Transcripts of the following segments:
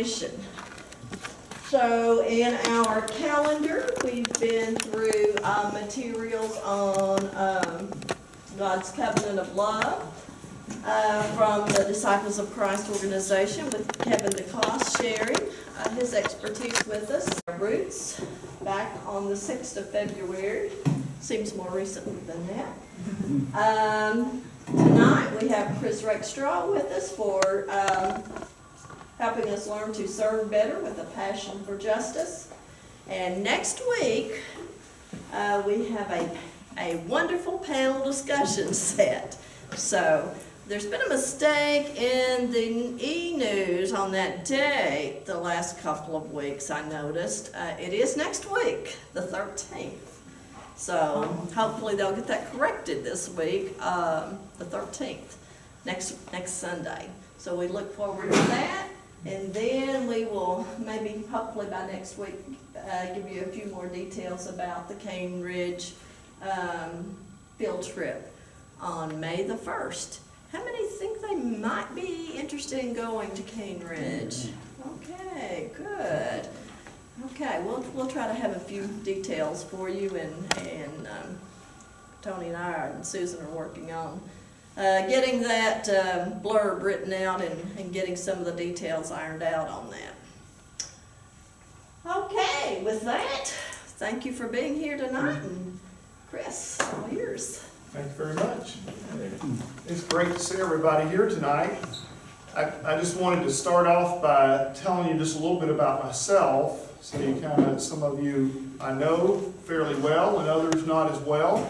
So in our calendar, we've been through materials on God's Covenant of Love from the Disciples of Christ organization with Kevin DeCoste sharing his expertise with us. Our roots back on the 6th of February. Seems more recent than that. Tonight we have Chris Rakestraw with us for helping us learn to serve better with a passion for justice. And next week we have a wonderful panel discussion set. So there's been a mistake in the e-news on that date the last couple of weeks, I noticed. It is next week, the 13th. So hopefully they'll get that corrected this week, the 13th, next Sunday. So we look forward to that. And then we will maybe, hopefully by next week, give you a few more details about the Cane Ridge field trip on May the 1st. How many think they might be interested in going to Cane Ridge? Okay, good. Okay, we'll try to have a few details for you, and Tony and I and Susan are working on getting that blurb written out and getting some of the details ironed out on that. Okay, with that, thank you for being here tonight, and Chris, all yours. Thank you very much. It's great to see everybody here tonight. I just wanted to start off by telling you just a little bit about myself. So you some of you I know fairly well and others not as well.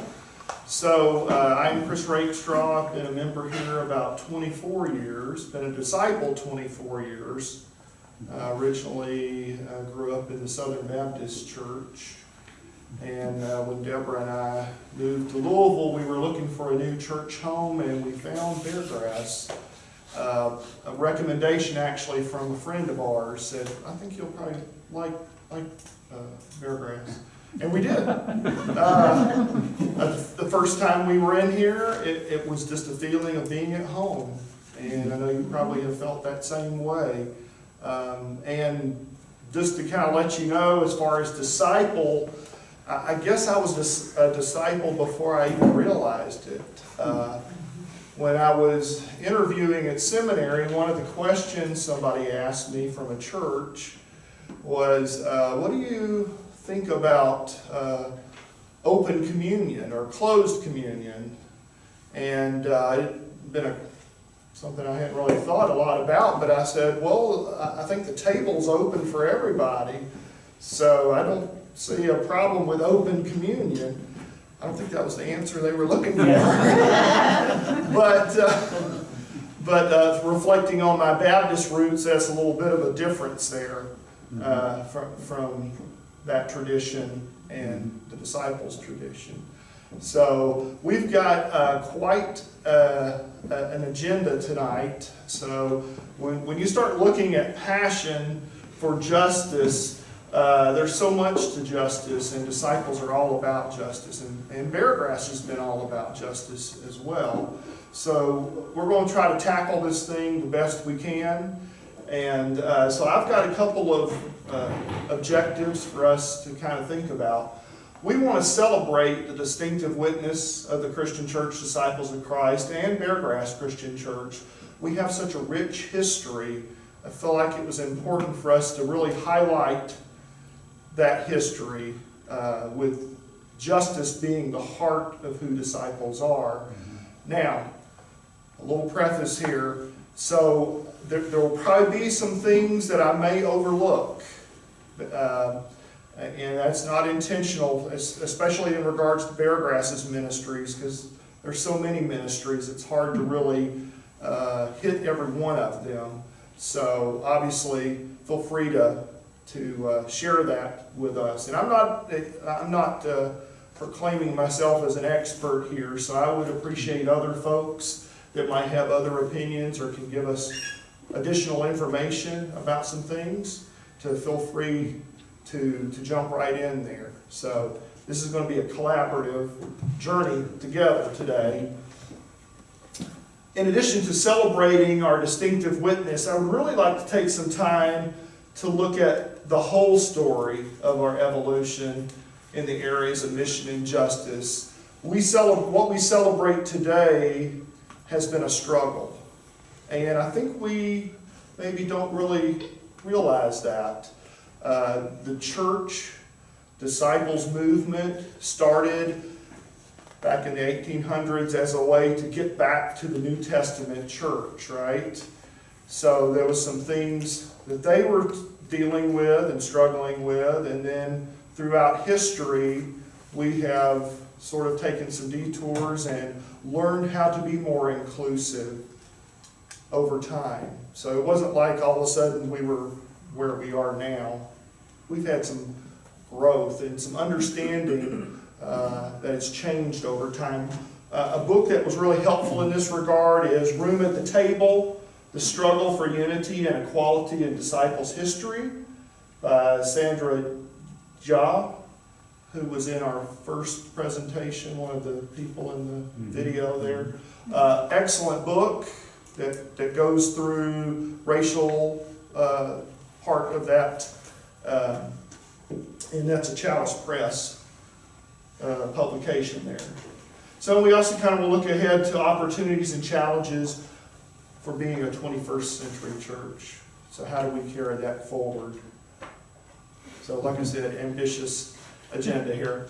So I'm Chris Rakestraw. I've been a member here about 24 years, been a disciple 24 years. Originally grew up in the Southern Baptist Church. And when Deborah and I moved to Louisville, we were looking for a new church home, and we found Beargrass. A recommendation actually from a friend of ours said, I think you'll probably like Beargrass. And we did. The first time we were in here, it was just a feeling of being at home. And I know you probably have felt that same way. And just to kind of let you know, as far as disciple, I guess I was a disciple before I even realized it. When I was interviewing at seminary, one of the questions somebody asked me from a church was, what do you think about open communion or closed communion? And it had been something I hadn't really thought a lot about, but I said, well, I think the table's open for everybody, so I don't see a problem with open communion. I don't think that was the answer they were looking for. But reflecting on my Baptist roots, that's a little bit of a difference there from that tradition and the disciples' tradition. So we've got quite an agenda tonight. So when you start looking at passion for justice, there's so much to justice, and disciples are all about justice, and Beargrass has been all about justice as well. So we're going to try to tackle this thing the best we can, and so I've got a couple of objectives for us to kind of think about. We want to celebrate the distinctive witness of the Christian Church Disciples of Christ and Beargrass Christian Church. We have such a rich history. I feel like it was important for us to really highlight that history with justice being the heart of who disciples are. Now, a little preface here. So there will probably be some things that I may overlook. And that's not intentional, especially in regards to Beargrass's ministries, because there's so many ministries, it's hard to really hit every one of them. So obviously, feel free to share that with us. And I'm not proclaiming myself as an expert here, so I would appreciate other folks that might have other opinions or can give us additional information about some things to feel free to jump right in there. So this is going to be a collaborative journey together today. in addition to celebrating our distinctive witness, I would really like to take some time to look at the whole story of our evolution in the areas of mission and justice. What we celebrate today has been a struggle. And I think we maybe don't really realize that. The church disciples movement started back in the 1800s as a way to get back to the New Testament church, right? So there was some things that they were dealing with and struggling with, and then throughout history, we have sort of taken some detours and learned how to be more inclusive over time. So it wasn't like all of a sudden we were where we are now. We've had some growth and some understanding that it's changed over time. A book that was really helpful in this regard is Room at the Table, The Struggle for Unity and Equality in Disciples' History by Sandra Jha, who was in our first presentation, one of the people in the video there. Excellent book that goes through racial part of that, and that's a Chalice Press publication there. So we also kind of will look ahead to opportunities and challenges for being a 21st century church. So how do we carry that forward? So like I said, ambitious agenda here.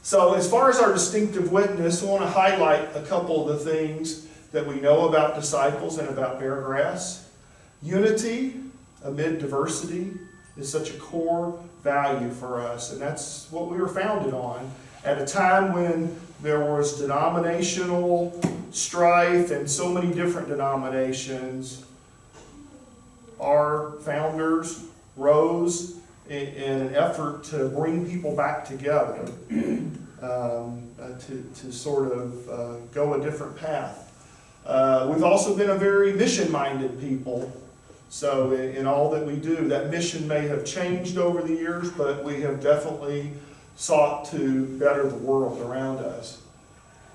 So as far as our distinctive witness, I want to highlight a couple of the things that we know about disciples and about Beargrass. Unity amid diversity is such a core value for us, and that's what we were founded on. At a time when there was denominational strife and so many different denominations, our founders rose in an effort to bring people back together, to sort of go a different path. We've also been a very mission-minded people. So in all that we do, that mission may have changed over the years, but we have definitely sought to better the world around us.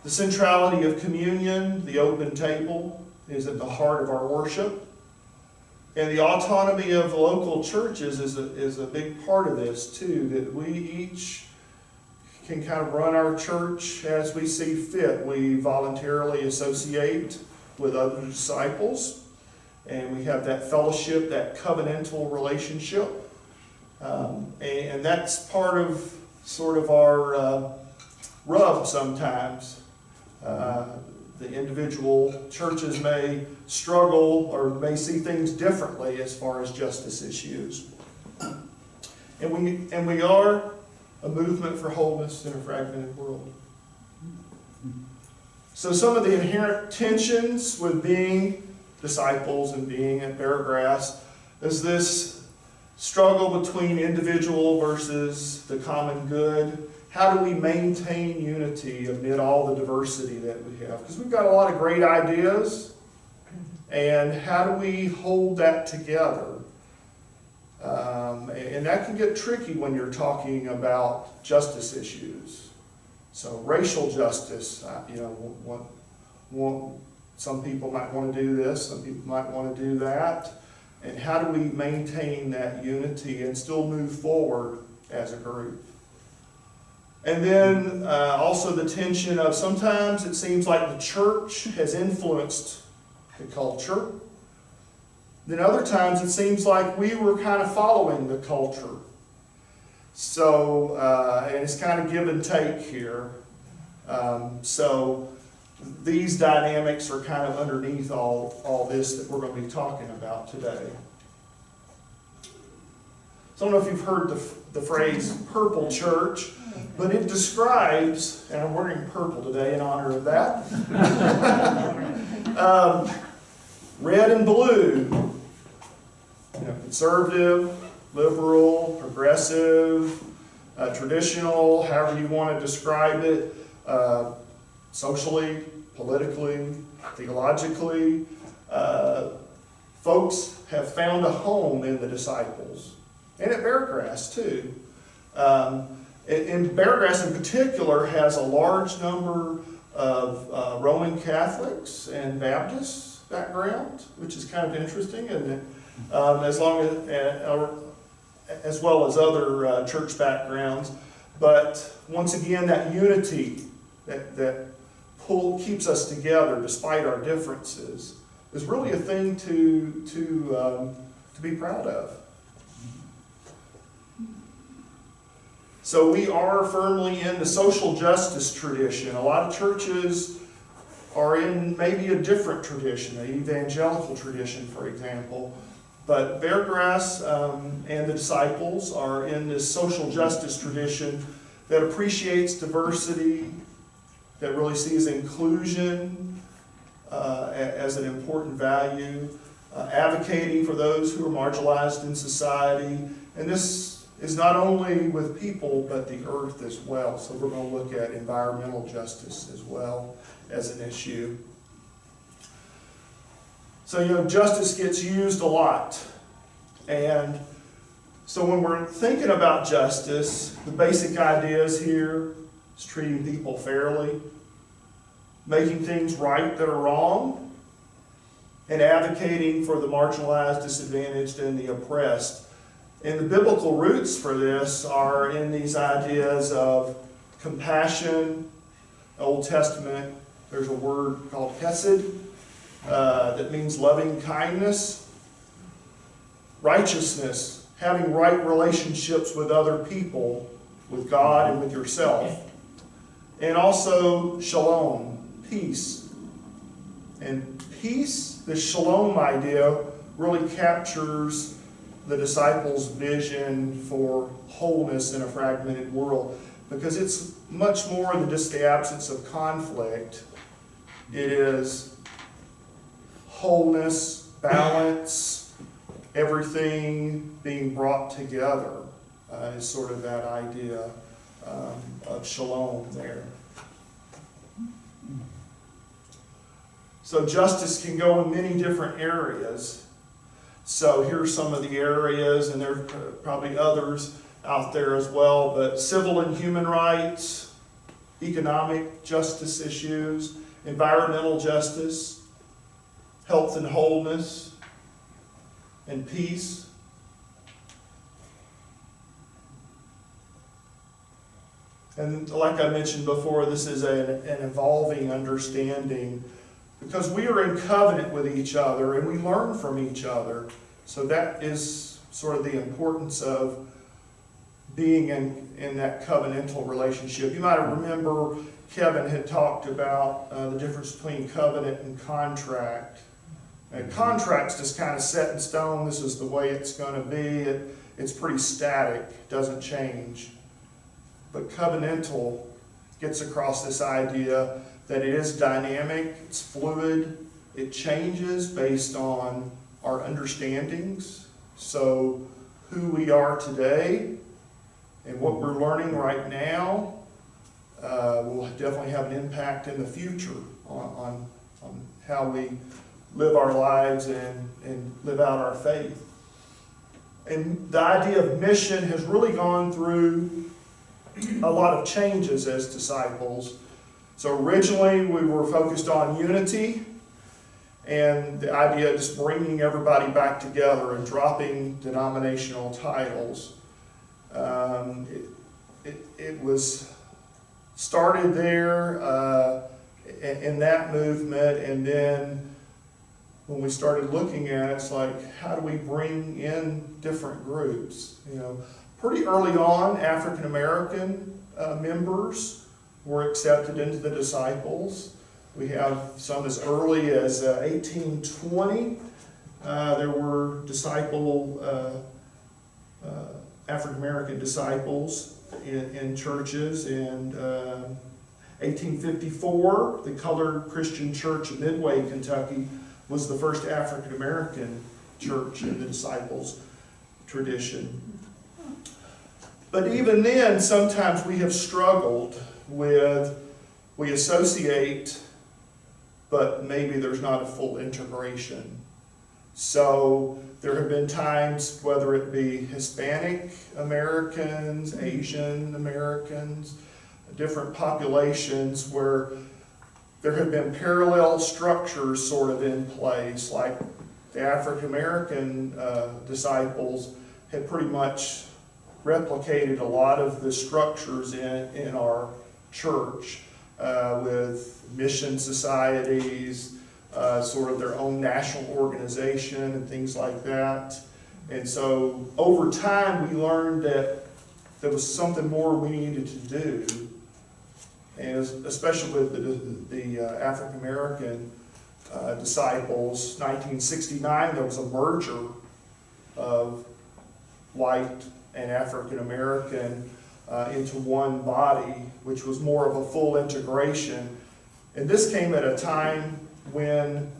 The centrality of communion, the open table, is at the heart of our worship. And the autonomy of local churches is a big part of this too, that we each can kind of run our church as we see fit. We voluntarily associate with other disciples, and we have that fellowship, that covenantal relationship. And that's part of sort of our rub sometimes. The individual churches may struggle or may see things differently as far as justice issues. And we are a movement for wholeness in a fragmented world. So some of the inherent tensions with being disciples and being at Beargrass is this struggle between individual versus the common good. How do we maintain unity amid all the diversity that we have? Because we've got a lot of great ideas, and how do we hold that together? And that can get tricky when you're talking about justice issues. So racial justice, some people might want to do this, some people might want to do that. And how do we maintain that unity and still move forward as a group? And then also the tension of sometimes it seems like the church has influenced the culture. Then other times it seems like we were kind of following the culture. So, and it's kind of give and take here. So these dynamics are kind of underneath all this that we're going to be talking about today. So I don't know if you've heard the phrase purple church, but it describes, and I'm wearing purple today in honor of that, red and blue, conservative, liberal, progressive, traditional, however you want to describe it, socially, politically, theologically. Folks have found a home in the disciples, and at Beargrass too. And Beargrass in particular has a large number of Roman Catholics and Baptist background, which is kind of interesting, and as well as other church backgrounds. But once again, that unity that keeps us together despite our differences is really a thing to be proud of. So we are firmly in the social justice tradition. A lot of churches are in maybe a different tradition, an evangelical tradition, for example. But Beargrass and the disciples are in this social justice tradition that appreciates diversity, that really sees inclusion as an important value, advocating for those who are marginalized in society. And this is not only with people, but the earth as well. So we're going to look at environmental justice as well as an issue. So, justice gets used a lot. And so when we're thinking about justice, the basic ideas here is treating people fairly, making things right that are wrong, and advocating for the marginalized, disadvantaged, and the oppressed. And the biblical roots for this are in these ideas of compassion. Old Testament, there's a word called hesed that means loving kindness. Righteousness, having right relationships with other people, with God and with yourself. And also shalom, peace. And peace, the shalom idea, really captures the disciples' vision for wholeness in a fragmented world, because it's much more than just the absence of conflict. It is wholeness, balance, everything being brought together is sort of that idea of shalom there. So justice can go in many different areas. So here's some of the areas, and there are probably others out there as well, but civil and human rights, economic justice issues, environmental justice, health and wholeness, and peace. And like I mentioned before, this is an evolving understanding, because we are in covenant with each other and we learn from each other. So that is sort of the importance of being in that covenantal relationship. You might remember Kevin had talked about the difference between covenant and contract. And contract's just kind of set in stone. This is the way it's going to be. It's pretty static, doesn't change. But covenantal gets across this idea that it is dynamic, it's fluid, it changes based on our understandings. So who we are today and what we're learning right now will definitely have an impact in the future on how we live our lives and live out our faith. And the idea of mission has really gone through a lot of changes as disciples. So originally we were focused on unity and the idea of just bringing everybody back together and dropping denominational titles. It was started there in that movement, and then when we started looking at it, it's like, how do we bring in different groups? Pretty early on, African American members were accepted into the disciples. We have some as early as 1820. There were African American disciples in churches. And 1854, the Colored Christian Church of Midway, Kentucky, was the first African American church in the disciples' tradition. But even then, sometimes we have struggled with, we associate, but maybe there's not a full integration. So there have been times, whether it be Hispanic Americans, Asian Americans, different populations, where there had been parallel structures sort of in place, like the African American disciples had pretty much replicated a lot of the structures in our church with mission societies, sort of their own national organization and things like that. And so over time we learned that there was something more we needed to do, and especially with the African American disciples. 1969, there was a merger of white and African American into one body, which was more of a full integration. And this came at a time when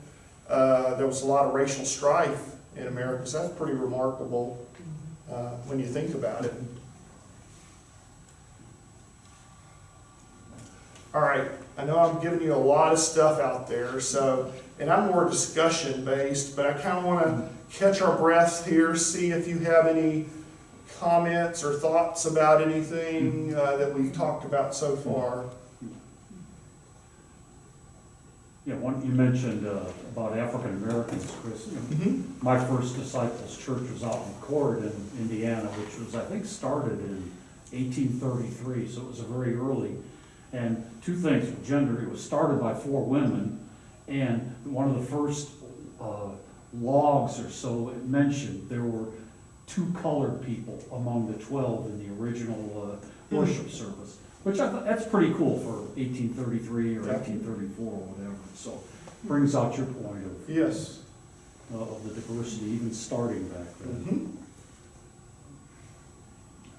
there was a lot of racial strife in America, so that's pretty remarkable when you think about it. All right, I know I'm giving you a lot of stuff out there, so, and I'm more discussion based, but I kind of want to catch our breath here, see if you have any comments or thoughts about anything that we've talked about so far. Yeah, one you mentioned about African Americans, Chris. My first disciples church was out in Cord in Indiana, which was, I think, started in 1833, so it was a very early. And two things with gender: it was started by 4 women, and one of the first logs or so it mentioned there were 2 colored people among the 12 in the original worship service, which I thought that's pretty cool for 1833 or 1834 or whatever. So brings out your point of Yes. Of the diversity even starting back then.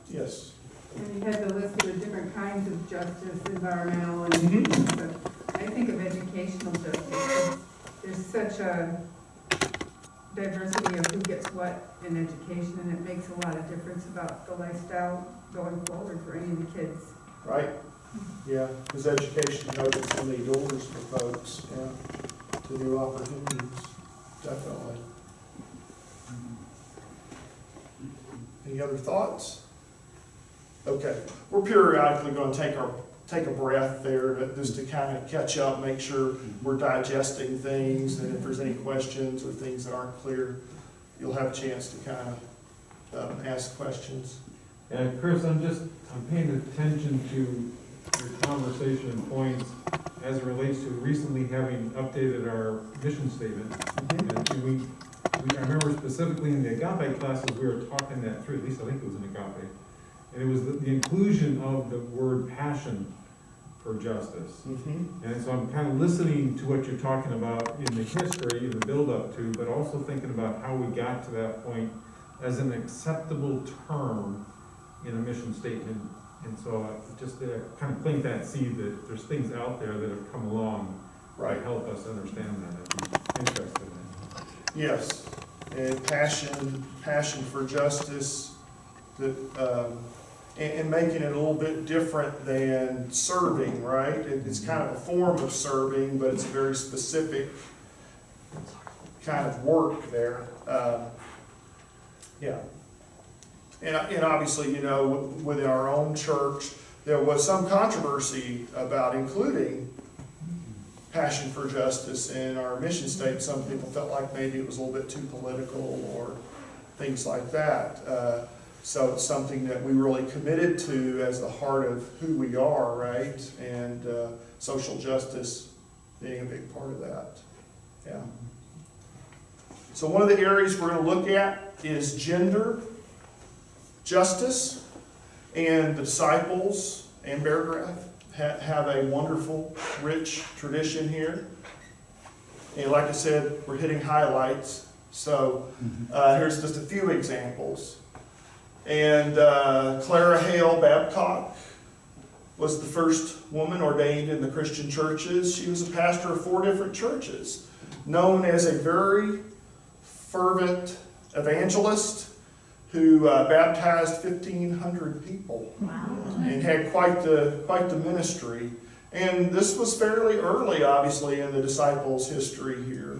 Yes. And you had the list of the different kinds of justice, environmental, and so I think of educational justice. There's such a diversity of who gets what in education, and it makes a lot of difference about the lifestyle going forward for any of the kids. Right. Yeah, because education opens so many doors for folks, yeah, to new opportunities, definitely. Any other thoughts? Okay, we're periodically going to take a breath there just to kind of catch up, make sure we're digesting things, and if there's any questions or things that aren't clear, you'll have a chance to kind of ask questions. Chris, I'm paying attention to your conversation and points as it relates to recently having updated our mission statement. And I remember specifically in the agape classes, we were talking that through, at least I think it was in agape. And it was the inclusion of the word passion for justice. And so I'm kind of listening to what you're talking about in the history, in the build-up to, but also thinking about how we got to that point as an acceptable term in a mission statement. And so just kind of plant that seed that there's things out there that have come along to help us understand that. I'm interested in that. Yes, and passion for justice, that and making it a little bit different than serving, right? It's kind of a form of serving, but it's a very specific kind of work there. Yeah. And obviously, you know, within our own church, there was some controversy about including passion for justice in our mission statement. Some people felt like maybe it was a little bit too political or things like that. So it's something that we really committed to as the heart of who we are, right? And social justice being a big part of that. Yeah. So one of the areas we're going to look at is gender justice, and the disciples and Beargrass have a wonderful, rich tradition here. And like I said, we're hitting highlights. So here's just a few examples. And Clara Hale Babcock was the first woman ordained in the Christian churches. She was a pastor of 4 different churches, known as a very fervent evangelist who baptized 1,500 people. Wow. And had quite the ministry. And this was fairly early, obviously, in the disciples' history here,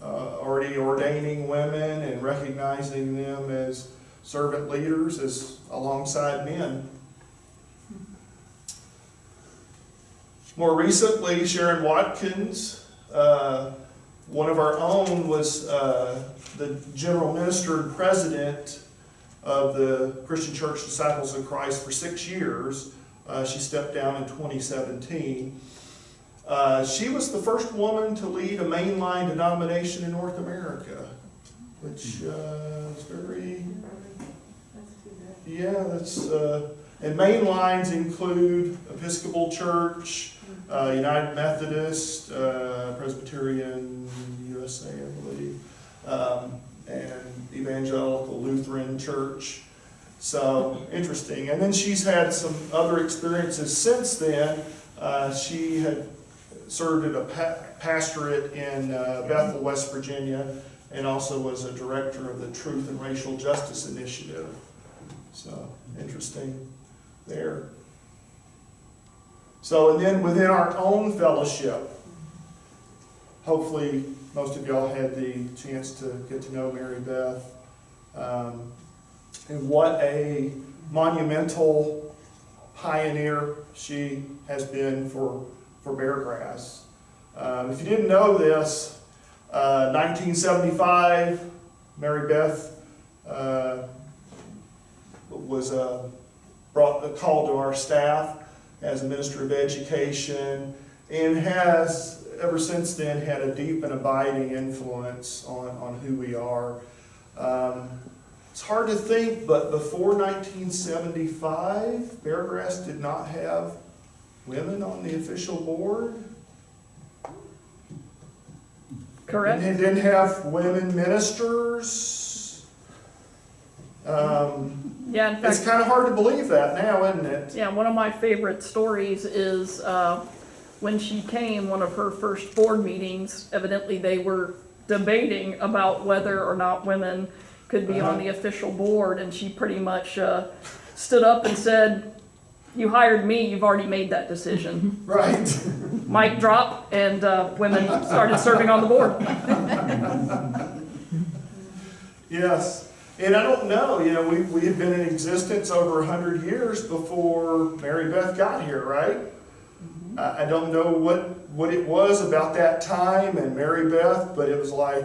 already ordaining women and recognizing them as servant leaders as alongside men. More recently, Sharon Watkins, one of our own, was the general minister and president of the Christian Church Disciples of Christ for 6 years. She stepped down in 2017. She was the first woman to lead a mainline denomination in North America, which is very, yeah, that's, and mainlines include Episcopal Church, United Methodist, Presbyterian USA, I believe, and Evangelical Lutheran Church. So, interesting. And then she's had some other experiences since then. She had served at a pastorate in Bethel, West Virginia, and also was a director of the Truth and Racial Justice Initiative. So, interesting there. So, and then within our own fellowship, hopefully most of y'all had the chance to get to know Mary Beth. And what a monumental pioneer she has been for Beargrass. If you didn't know this, 1975, Mary Beth was called to our staff as a minister of education, and has ever since then had a deep and abiding influence on who we are. It's hard to think, but before 1975, Beargrass did not have women on the official board. Correct. It didn't have women ministers. Yeah, in It's fact, kind of hard to believe that now, isn't it? yeah, one of my favorite stories is when she came, one of her first board meetings, evidently they were debating about whether or not women could be on the official board, and she pretty much stood up and said, "You hired me, you've already made that decision." Right. Mic drop, and women started serving on the board. Yes. And I don't know, we had been in existence over 100 years before Mary Beth got here, right? I don't know what it was about that time and Mary Beth, but it was like,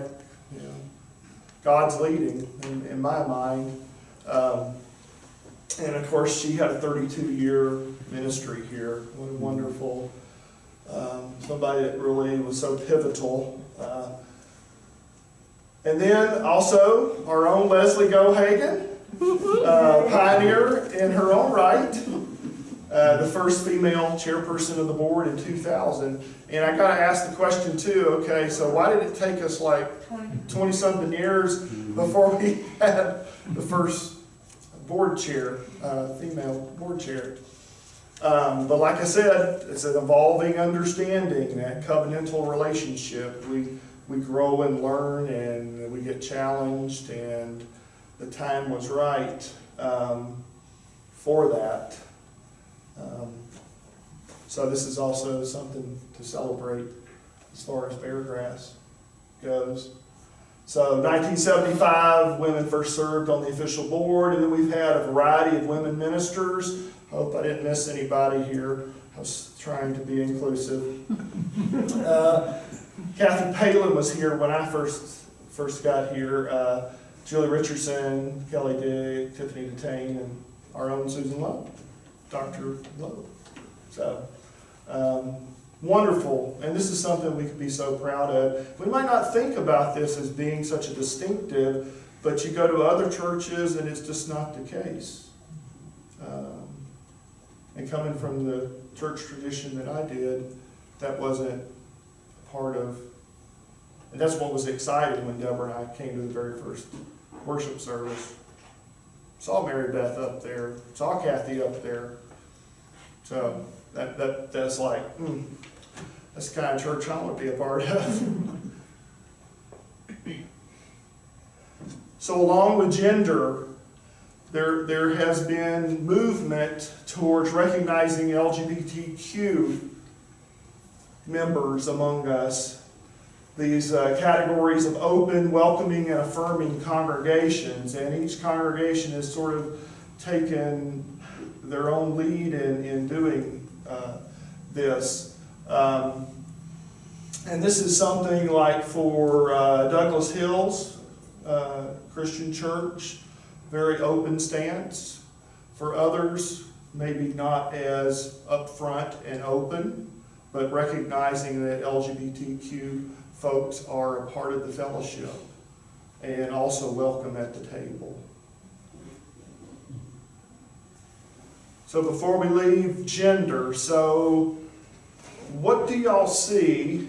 God's leading in my mind. And of course, she had a 32-year ministry here. What a wonderful, somebody that really was so pivotal. And then also our own Leslie Gohagan, pioneer in her own right, the first female chairperson of the board in 2000. And I gotta ask the question too, okay, so why did it take us like 20-something years before we had the first board chair, female board chair? But like I said, it's an evolving understanding, that covenantal relationship. We grow and learn, and we get challenged, and the time was right for that. So this is also something to celebrate as far as Beargrass goes. So 1975, women first served on the official board, and then we've had a variety of women ministers. Hope I didn't miss anybody here. I was trying to be inclusive. Kathy Palin was here when I first got here. Julie Richardson, Kelly Dick, Tiffany Detain, and our own Susan Lowe, Dr. Lowe. So, wonderful. And this is something we could be so proud of. We might not think about this as being such a distinctive, but you go to other churches and it's just not the case. And coming from the church tradition that I did, that wasn't part of, and that's what was exciting when Deborah and I came to the very first worship service. Saw Mary Beth up there, saw Kathy up there. So that's like, that's the kind of church I want to be a part of. So along with gender, there has been movement towards recognizing LGBTQ members among us. These categories of open, welcoming, and affirming congregations, and each congregation has sort of taken their own lead in doing this. And this is something like for Douglas Hills Christian Church, very open stance. For others, maybe not as upfront and open, but recognizing that LGBTQ folks are a part of the fellowship and also welcome at the table. So before we leave gender, so what do y'all see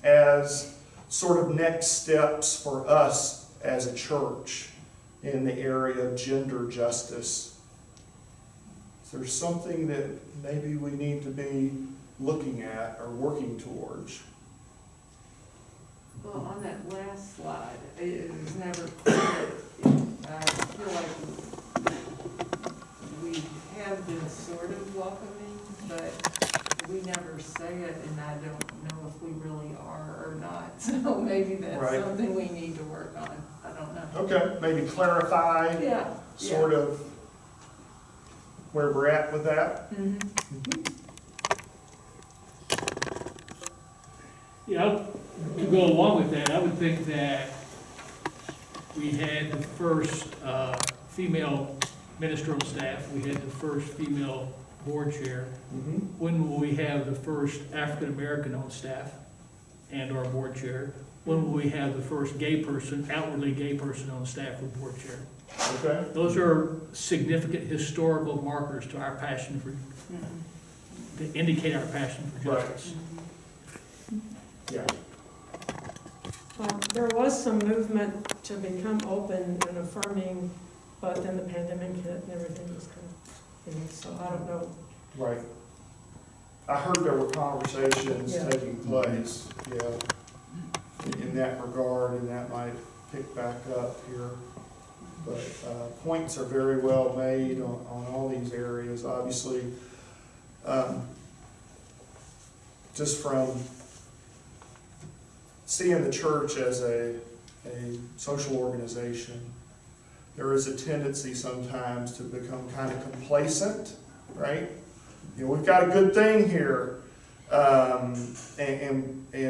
as sort of next steps for us as a church in the area of gender justice? Is there something that maybe we need to be looking at or working towards? Well, on that last slide, it was never clear. I feel like we have been sort of welcoming, but we never say it, and I don't know if we really are or not. So maybe that's Right. something we need to work on. I don't know. Okay, maybe clarify Yeah. sort of where we're at with that. Yeah, to go along with that, I would think that we had the first female ministerial staff, we had the first female board chair. When will we have the first African-American on staff and our board chair? When will we have the first gay person, outwardly gay person on staff or board chair? Okay. Those are significant historical markers to our passion for, to indicate our passion for Right. justice. Yeah. There was some movement to become open and affirming, but then the pandemic hit and everything was kind of, so I don't know. Right. I heard there were conversations Yeah. taking place, in that regard, and that might pick back up here. But points are very well made on all these areas, obviously. Just from seeing the church as a social organization, there is a tendency sometimes to become kind of complacent, right? You know, we've got a good thing here, and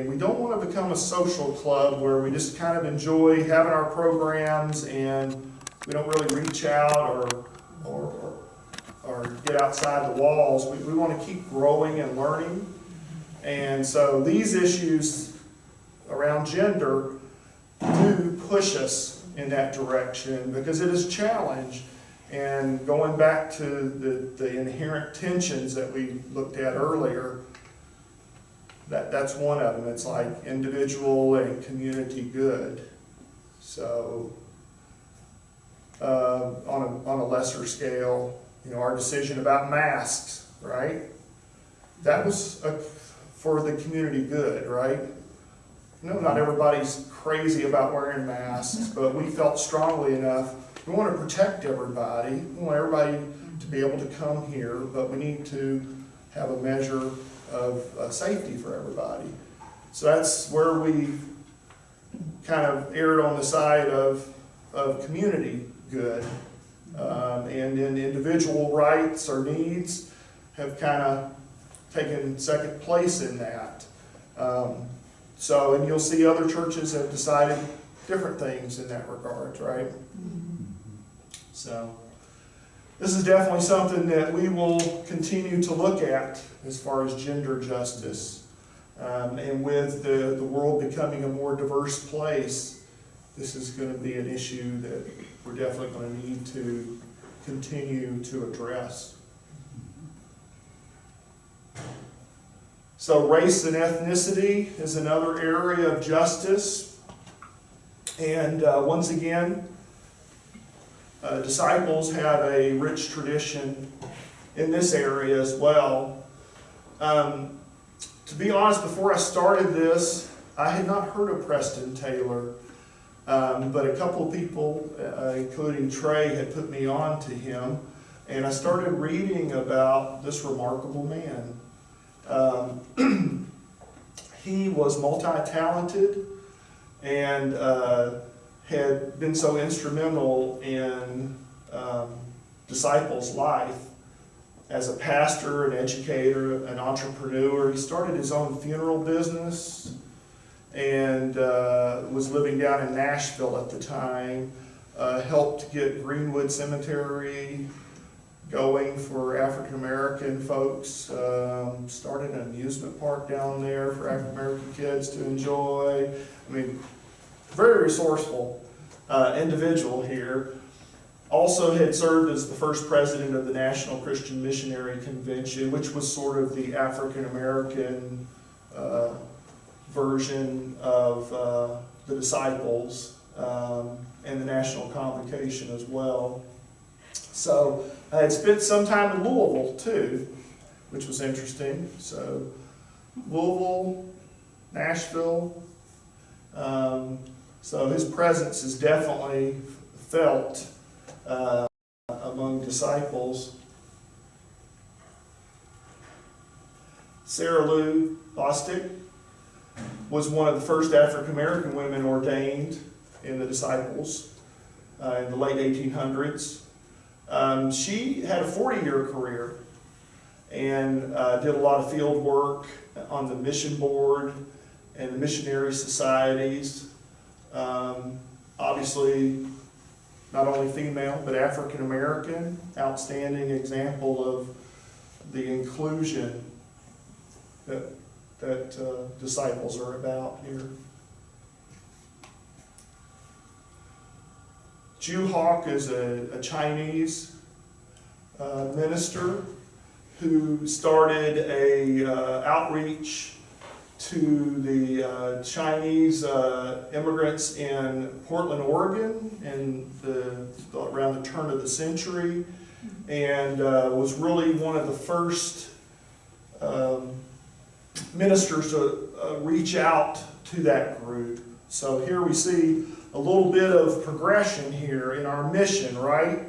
we don't want to become a social club where we just kind of enjoy having our programs and we don't really reach out or get outside the walls. We want to keep growing and learning, and so these issues around gender do push us in that direction because it is a challenge. And going back to the inherent tensions that we looked at earlier, that's one of them. It's like individual and community good. So on a lesser scale, you know, our decision about masks, right? That was for the community good, right? No, not everybody's crazy about wearing masks, but we felt strongly enough. We want to protect everybody. We want everybody to be able to come here, but we need to have a measure of safety for everybody. So that's where we kind of erred on the side of community good. And then individual rights or needs have kind of taken second place in that. So, and you'll see other churches have decided different things in that regard, right? So, this is definitely something that we will continue to look at as far as gender justice. And with the world becoming a more diverse place, this is going to be an issue that we're definitely going to need to continue to address. So race and ethnicity is another area of justice. And once again, disciples have a rich tradition in this area as well. To be honest, before I started this, I had not heard of Preston Taylor, but a couple of people, including Trey, had put me on to him, and I started reading about this remarkable man. He was multi-talented and had been so instrumental in disciples' life as a pastor, an educator, an entrepreneur. He started his own funeral business and was living down in Nashville at the time. Helped get Greenwood Cemetery going for African American folks. Started an amusement park down there for African American kids to enjoy. I mean, very resourceful individual here. Also had served as the first president of the National Christian Missionary Convention, which was sort of the African American version of the Disciples, and the National Convocation as well. So I had spent some time in Louisville too, which was interesting. So Louisville, Nashville. So his presence is definitely felt among disciples. Sarah Lou Bostic was one of the first African American women ordained in the Disciples in the late 1800s. She had a 40-year career and did a lot of field work on the mission board and the missionary societies. Obviously, not only female, but African American, outstanding example of the inclusion that disciples are about here. Ju Hawk is a Chinese minister who started a outreach to the Chinese immigrants in Portland, Oregon, around the turn of the century, and was really one of the first ministers to reach out to that group. So here we see a little bit of progression here in our mission, right?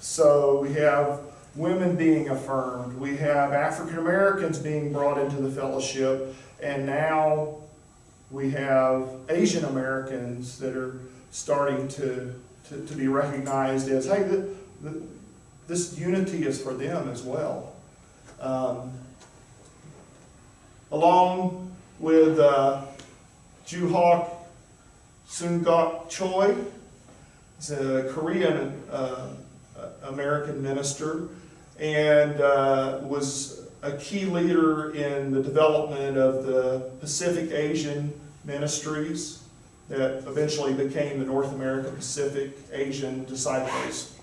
So we have women being affirmed, we have African Americans being brought into the fellowship, and now we have Asian Americans that are starting to be recognized as, hey, this unity is for them as well. Along with Ju Hawk, Sungok Choi is a Korean American minister and was a key leader in the development of the Pacific Asian ministries that eventually became the North American Pacific Asian Disciples.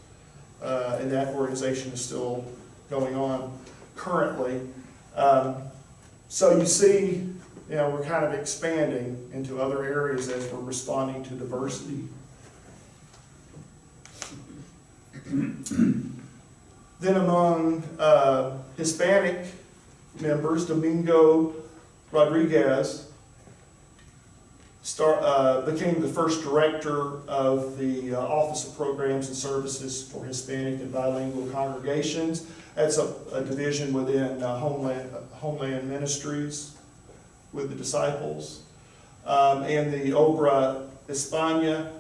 And that organization is still going on currently. So you see, we're kind of expanding into other areas as we're responding to diversity. Then among Hispanic members, Domingo Rodriguez became the first director of the Office of Programs and Services for Hispanic and Bilingual Congregations. That's a division within Homeland Ministries with the disciples. And the Obra España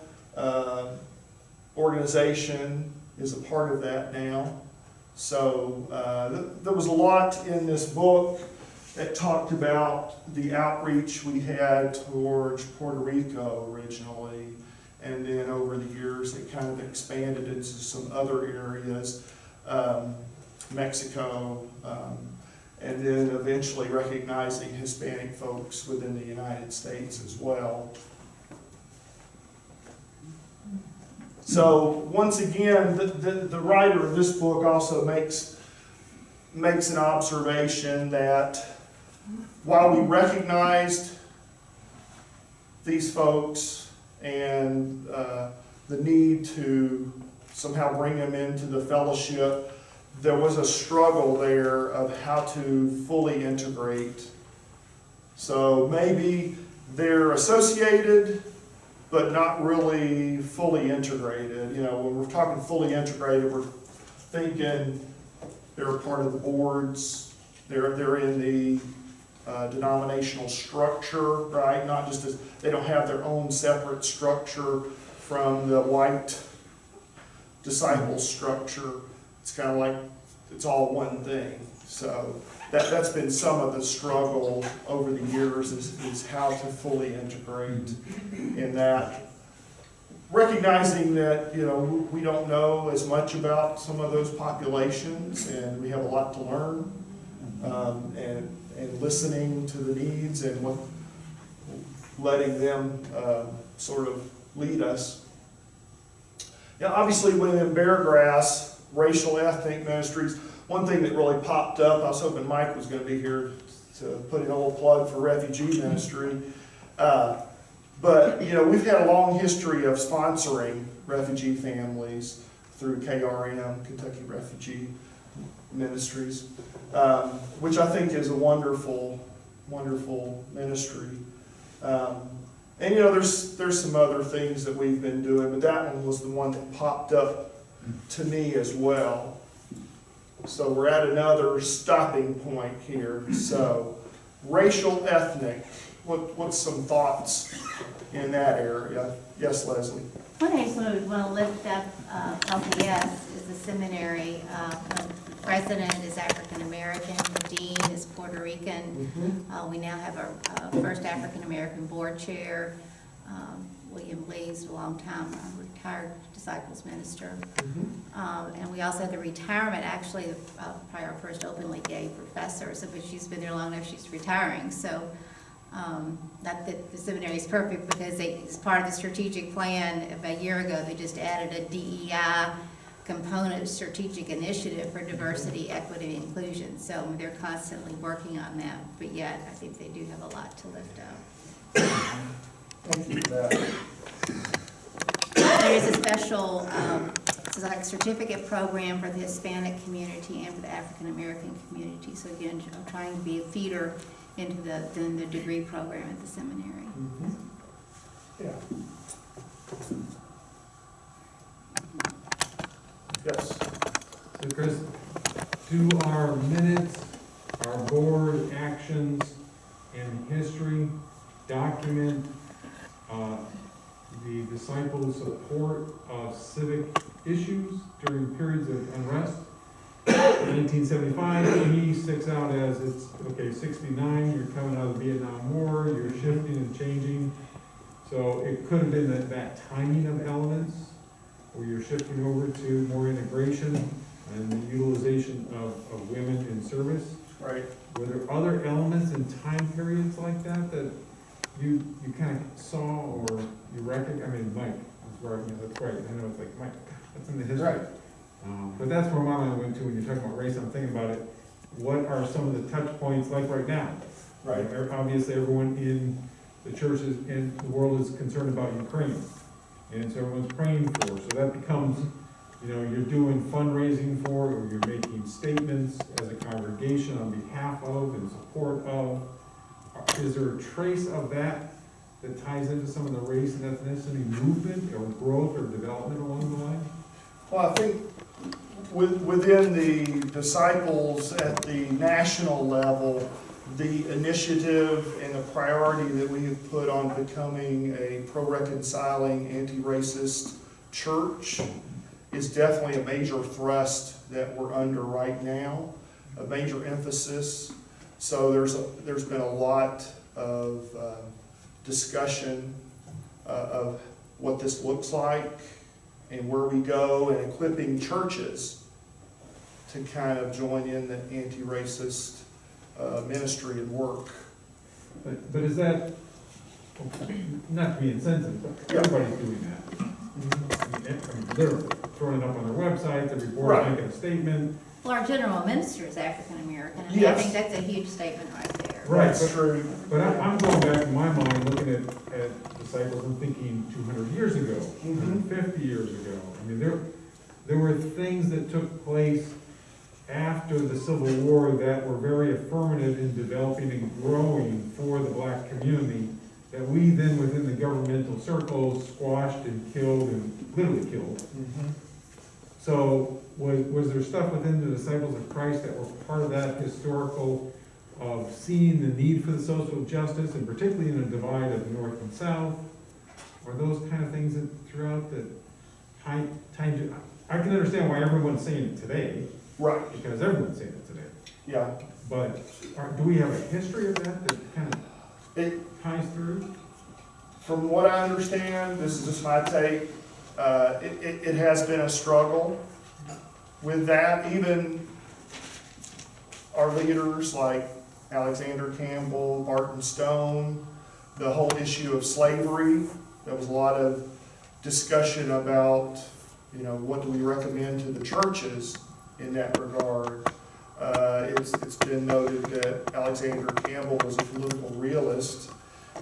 organization is a part of that now. So there was a lot in this book that talked about the outreach we had towards Puerto Rico originally, and then over the years it kind of expanded into some other areas, Mexico, and then eventually recognizing Hispanic folks within the United States as well. So once again, the writer of this book also makes an observation that while we recognized these folks and the need to somehow bring them into the fellowship, there was a struggle there of how to fully integrate. So maybe they're associated, but not really fully integrated. When we're talking fully integrated, we're thinking they're a part of the boards, they're in the denominational structure, right? Not just as, they don't have their own separate structure from the white disciple structure. It's kind of like it's all one thing. So that's been some of the struggle over the years is how to fully integrate in that. Recognizing that, we don't know as much about some of those populations and we have a lot to learn. And listening to the needs and letting them sort of lead us. Yeah, obviously within Beargrass, racial ethnic ministries, one thing that really popped up, I was hoping Mike was going to be here to put in a little plug for refugee ministry. But, we've had a long history of sponsoring refugee families through KRM, Kentucky Refugee Ministries, which I think is a wonderful, wonderful ministry. And there's some other things that we've been doing, but that one was the one that popped up to me as well. So we're at another stopping point here. So racial ethnic, what's some thoughts in that area? Yes, Leslie. One thing we want to lift up LPS is the seminary. The president is African American, the dean is Puerto Rican. We now have our first African American board chair. William Lee's a long time retired disciples minister. And we also had the retirement, actually, probably our first openly gay professor, so, but she's been there long enough, she's retiring. So not that the seminary is perfect, because as part of the strategic plan about a year ago, they just added a DEI component strategic initiative for diversity, equity, and inclusion. So they're constantly working on that, but yet I think they do have a lot to lift up. Thank you for that. There is a special it's like a certificate program for the Hispanic community and for the African American community. So again, I'm trying to be a feeder into the degree program at the seminary. Yeah. Yes. So Chris, do our minutes, our board actions, and history document the disciples' support of civic issues during periods of unrest? 1975, he sticks out as it's, okay, 69, you're coming out of the Vietnam War, you're shifting and changing. So it could have been that timing of elements, where you're shifting over to more integration and the utilization of women in service. Right. Were there other elements in time periods like that you kind of saw or you recognize? I mean, Mike, that's right. I know it's like, Mike, that's in the history. Right. But that's where my mind went to when you're talking about race. I'm thinking about it. What are some of the touch points like right now? Right. Obviously, everyone in the churches in the world is concerned about Ukraine. And so everyone's praying for. So that becomes, you're doing fundraising for, or you're making statements as a congregation on behalf of and support of. Is there a trace of that ties into some of the race and ethnicity movement or growth or development along the line? Well, I think within the disciples at the national level, the initiative and the priority that we have put on becoming a pro-reconciling, anti-racist church is definitely a major thrust that we're under right now, a major emphasis. So there's been a lot of discussion of what this looks like and where we go, and equipping churches to kind of join in the anti-racist ministry and work. But is that, not to be insensitive, but everybody's doing that. I mean, they're throwing it up on their website, the reporter's making a statement. Well, our general minister is African American, and I Yes. think that's a huge statement right there. Right, That's true. But I'm going back in my mind, looking at disciples and thinking 200 years ago, 150 years ago. I mean, there were things that took place after the Civil War that were very affirmative in developing and growing for the black community, that we then within the governmental circles squashed and killed and literally killed. So was there stuff within the disciples of Christ that were part of that historical of seeing the need for the social justice, and particularly in a divide of North and South? Are those kind of things that throughout that time to, I can understand why everyone's saying it today, Right, because everyone's saying it today. yeah. But do we have a history of that kind of It, ties through? from what I understand, this is just my take, it has been a struggle with that. Even our leaders like Alexander Campbell, Barton Stone, the whole issue of slavery, there was a lot of discussion about, what do we recommend to the churches in that regard. It's been noted that Alexander Campbell was a political realist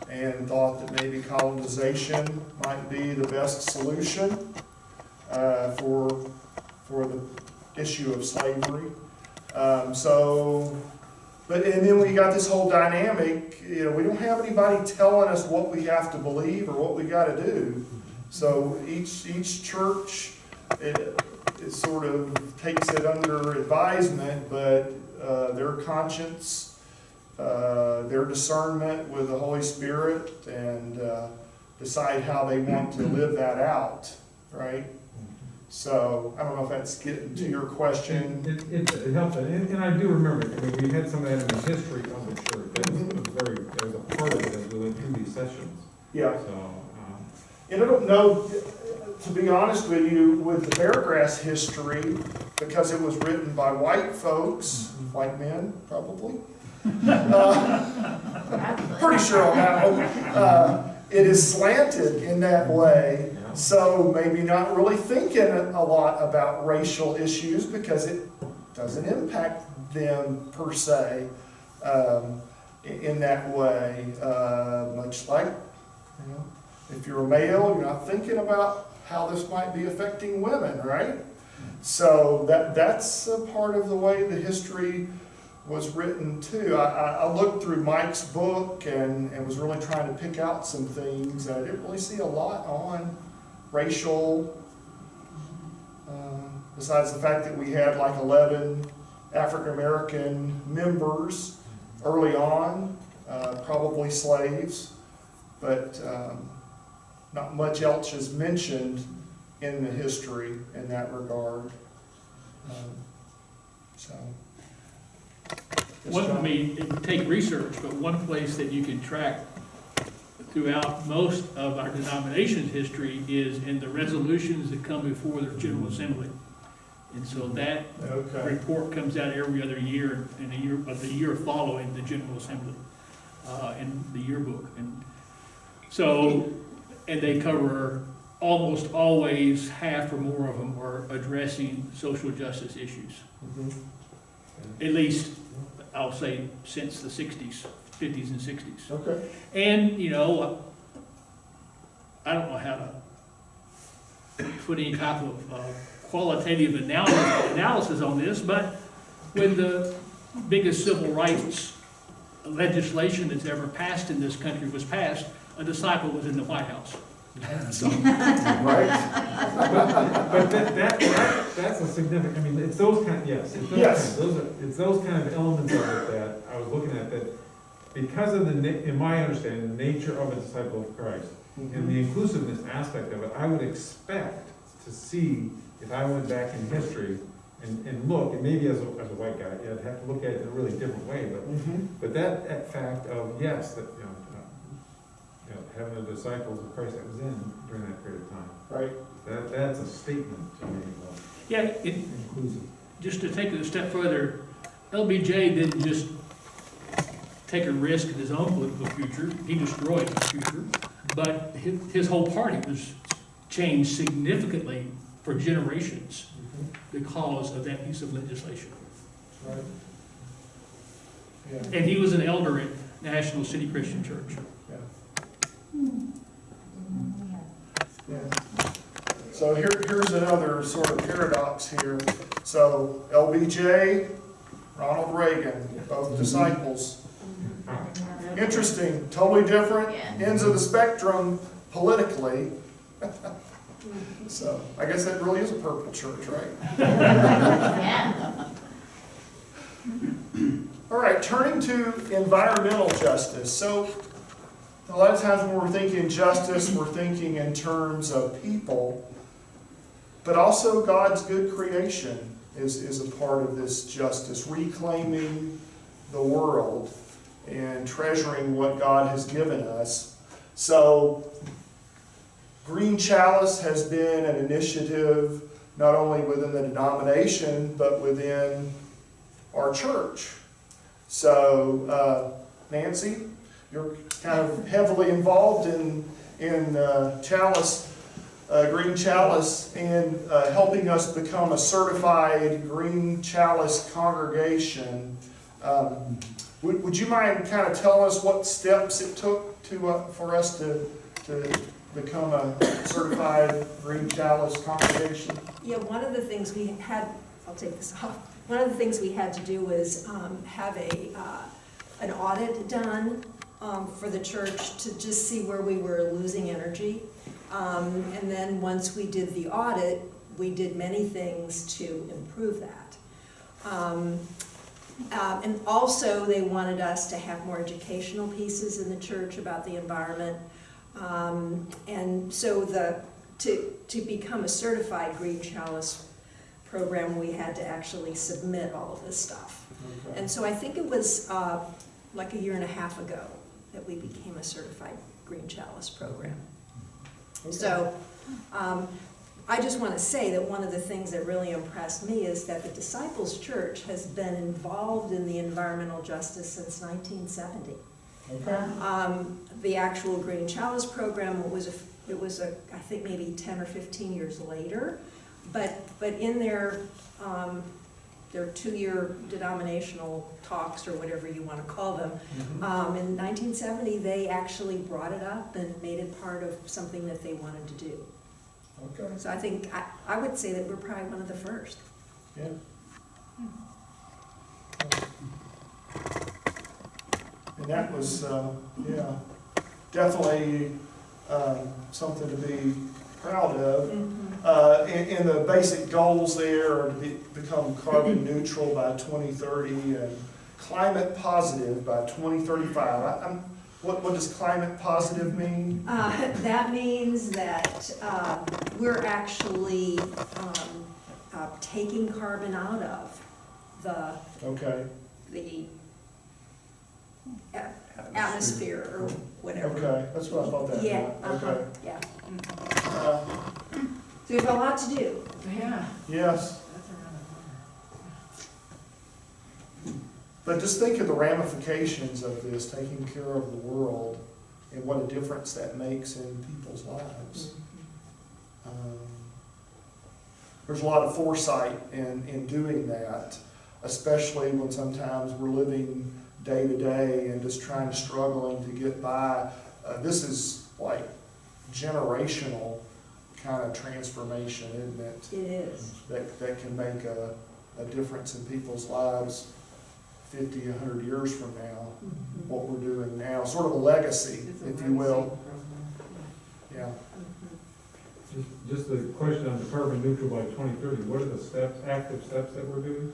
and thought that maybe colonization might be the best solution for the issue of slavery. And then we got this whole dynamic, we don't have anybody telling us what we have to believe or what we got to do. So each church, it sort of takes it under advisement, but their conscience, their discernment with the Holy Spirit, and decide how they want to live that out, right? So, I don't know if that's getting to your question. It helps, and I do remember, we had some of that in the history of the church, that was a part of it as we went through these sessions. Yeah. So, And I don't know, to be honest with you, with the Beargrass history, because it was written by white folks, white men, probably. Pretty sure on that one. It is slanted in that way. So maybe not really thinking a lot about racial issues because it doesn't impact them per se in that way. Much like, if you're a male, you're not thinking about how this might be affecting women, right? So that's a part of the way the history was written too. I looked through Mike's book and was really trying to pick out some things. I didn't really see a lot on racial, besides the fact that we had like 11 African American members early on, probably slaves, but not much else is mentioned in the history in that regard. It would take research, but one place that you can track throughout most of our denomination's history is in the resolutions that come before the General Assembly. And so that report comes out every other year, in the year following the General Assembly, in the yearbook. And so, and they cover almost always half or more of them are addressing social justice issues. At least, I'll say, since the 60s, 50s and 60s. Okay. And, I don't know how to put any type of qualitative analysis on this, but when the biggest civil rights legislation that's ever passed in this country was passed, a disciple was in the White House. So. Right. but that's a significant, it's those kind, it's those kind of elements of it that I was looking at, that because of in my understanding, the nature of a disciple of Christ, and the inclusiveness aspect of it, I would expect to see, if I went back in history and look, and maybe as a white guy, I'd have to look at it in a really different way, but that fact of, yes, that, having the disciples of Christ that was in during that period of time. Right. That's a statement to me. Inclusive. Just to take it a step further, LBJ didn't just take a risk in his own political future, he destroyed his future, but his whole party was changed significantly for generations because of that piece of legislation. Right. And he was an elder at National City Christian Church. So here's another sort of paradox here. So LBJ, Ronald Reagan, both disciples. Interesting, totally different ends of the spectrum politically. So I guess that really is a purple church, right? Yeah. All right, turning to environmental justice. So a lot of times when we're thinking justice, we're thinking in terms of people, but also God's good creation. is a part of this justice, reclaiming the world and treasuring what God has given us. So Green Chalice has been an initiative not only within the denomination, but within our church. So Nancy, you're kind of heavily involved in Chalice, Green Chalice, and helping us become a certified Green Chalice congregation. Would you mind kind of telling us what steps it took for us to become a certified Green Chalice congregation? Yeah, one of the things we had, I'll take this off. One of the things we had to do was have an audit done for the church to just see where we were losing energy. And then once we did the audit, we did many things to improve that. And also they wanted us to have more educational pieces in the church about the environment. And so to become a certified Green Chalice program, we had to actually submit all of this stuff. Okay. And so I think it was like a year and a half ago that we became a certified Green Chalice program. Okay. So I just want to say that one of the things that really impressed me is that the Disciples Church has been involved in the environmental justice since 1970. Okay. The actual Green Chalice program it was I think maybe 10 or 15 years later, but in their 2-year denominational talks, or whatever you want to call them, in 1970 they actually brought it up and made it part of something that they wanted to do. Okay. So I think I would say that we're probably one of the first. Yeah. And that was, yeah, definitely something to be proud of. And the basic goals there are to become carbon neutral by 2030 and climate positive by 2035. What does climate positive mean? That means that we're actually taking carbon out of Okay. the atmosphere or whatever. Okay, that's what I thought that Yeah, meant. Okay. yeah. Uh, So we have a lot to do. Yeah, Yes, that's around the corner. but just think of the ramifications of this, taking care of the world, and what a difference that makes in people's lives. There's a lot of foresight in doing that, especially when sometimes we're living day to day and just struggling to get by. This is like generational kind of transformation, isn't it? It is. That can make a difference in people's lives 50, 100 years from now, what we're doing now, sort of a legacy, It's a if you will. legacy Yeah. Just a question on the carbon neutral by 2030, what are the steps, active steps that we're doing?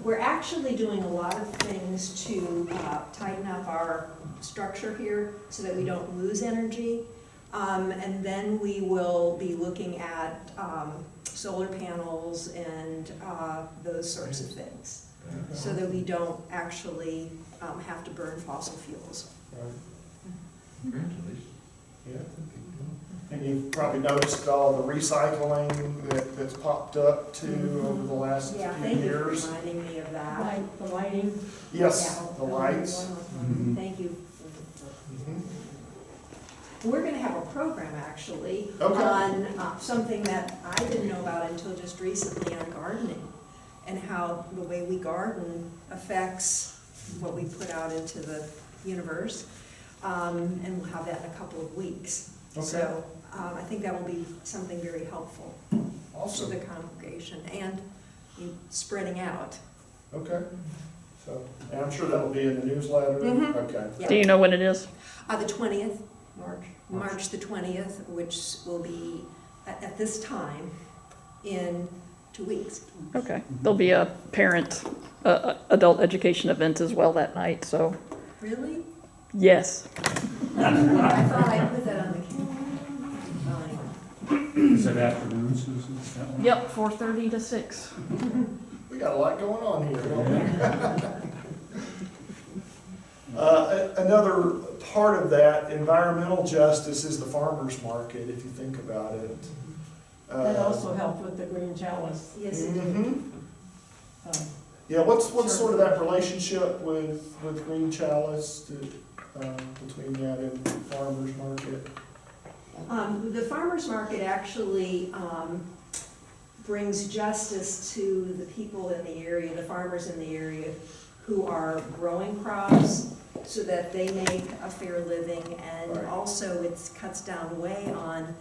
We're actually doing a lot of things to tighten up our structure here so that we don't lose energy. And then we will be looking at solar panels and those sorts of things, so that we don't actually have to burn fossil fuels. Right. Congratulations. Yeah. And you've probably noticed all the recycling that's popped up too over the last Yeah, few thank you for years. reminding me of that. The lighting. Yes, Yeah. the lights. Mhm. Thank you. Mhm. We're gonna have a program actually Okay. on something that I didn't know about until just recently, on gardening, and how the way we garden affects what we put out into the universe. And we'll have that in a couple of weeks. Okay. So I think that will be something very helpful to Awesome. the congregation and spreading out. Okay. So, and I'm sure that'll be in the newsletter. Mhm. Okay. Do you know when it is? The 20th, March the 20th, which will be at this time in 2 weeks. Okay. There'll be a parent, adult education event as well that night, so, Really? yes. I thought I put that on the calendar. Is it afternoon, Susan? Yep, 4:30 to 6. We got a lot going on here, don't we? Another part of that environmental justice is the farmer's market, if you think about it. That also helped with the green chalice. Yes, it did. Mhm. uh, Yeah, what's sort of that relationship with Green Chalice between that and farmer's market? The farmer's market actually brings justice to the people in the area, the farmers in the area who are growing crops so that they make a fair living, and Right. also it cuts down way on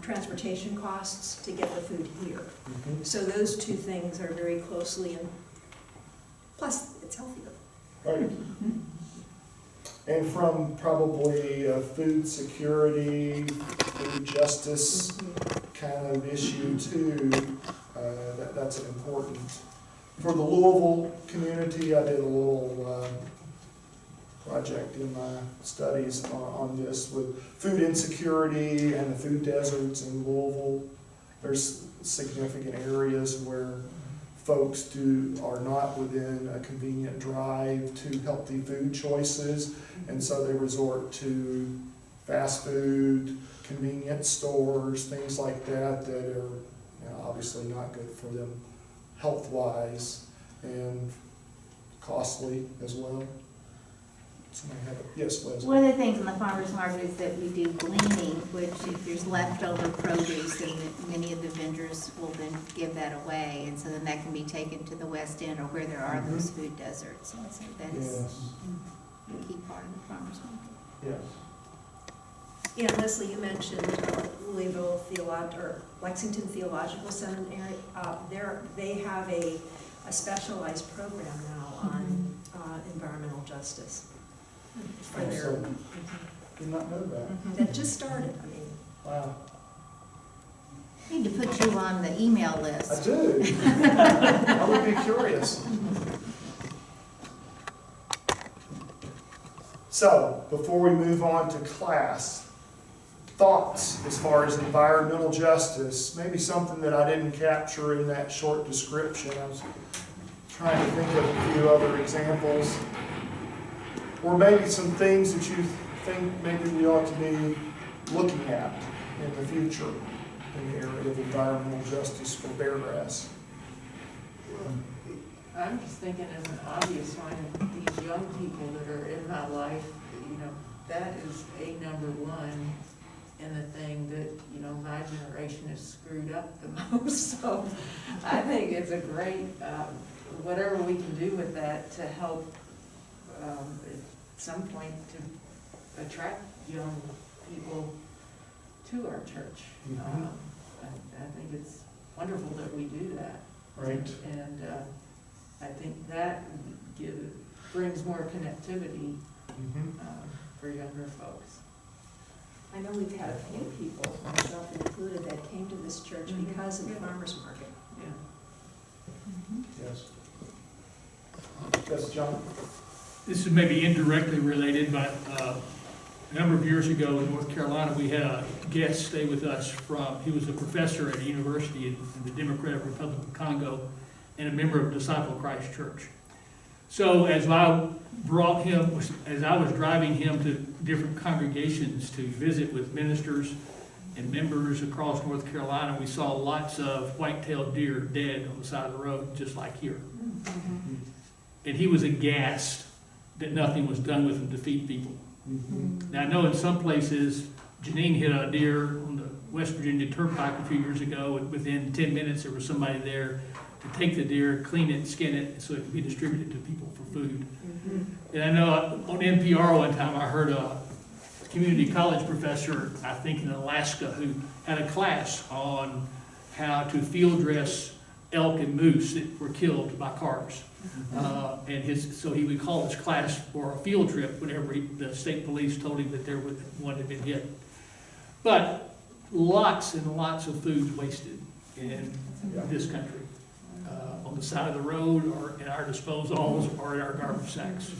transportation costs to get the food here. Mhm. So those two things are very closely, and plus it's healthier. Right. And from probably a food security, food justice kind of issue too, that's an important. For the Louisville community, I did a little project in my studies on this with food insecurity and the food deserts in Louisville. There's significant areas where folks are not within a convenient drive to healthy food choices, and so they resort to fast food, convenience stores, things like that are obviously not good for them health-wise and costly as well. Somebody have yes, Liz. One of the things in the farmer's market is that we do gleaning, which if there's leftover produce, then many of the vendors will then give that away, and so then that can be taken to the West End or where there are those food deserts. And so that is Yes, a key part of the farmer's market. yes. Yeah, Leslie, you mentioned Louisville or Lexington Theological Seminary. They have a specialized program now on environmental justice. For their, Awesome. Did not know that. that just started, I mean. Wow. Need to put you on the email I list. do. I would be curious. So, before we move on to class, thoughts as far as environmental justice, maybe something that I didn't capture in that short description. I was trying to think of a few other examples. Or maybe some things that you think maybe we ought to be looking at in the future in the area of environmental justice for Beargrass. I'm just thinking as an obvious one, these young people that are in my life, that is a number one in the thing that, my generation has screwed up the most. So I think it's a great, whatever we can do with that to help at some point to attract young people to our church. I think it's wonderful that we do that. Right. And I think that brings more connectivity for younger folks. I know we've had a few people, myself included, that came to this church because of the farmer's market. Yeah. Yes. Yes, John? This is maybe indirectly related, but a number of years ago in North Carolina, we had a guest stay with us he was a professor at a university in the Democratic Republic of Congo and a member of Disciple of Christ Church. So as I was driving him to different congregations to visit with ministers and members across North Carolina, we saw lots of white-tailed deer dead on the side of the road, just like here. And he was aghast that nothing was done with them to feed people. Now, I know in some places, Janine hit a deer on the West Virginia Turnpike a few years ago, and within 10 minutes, there was somebody there to take the deer, clean it, skin it, so it could be distributed to people for food. And I know on NPR one time, I heard a community college professor, I think in Alaska, who had a class on how to field dress elk and moose that were killed by cars. So he would call his class for a field trip whenever the state police told him that one had been hit. But lots and lots of food wasted in this country, on the side of the road, or in our disposals, or in our garbage sacks.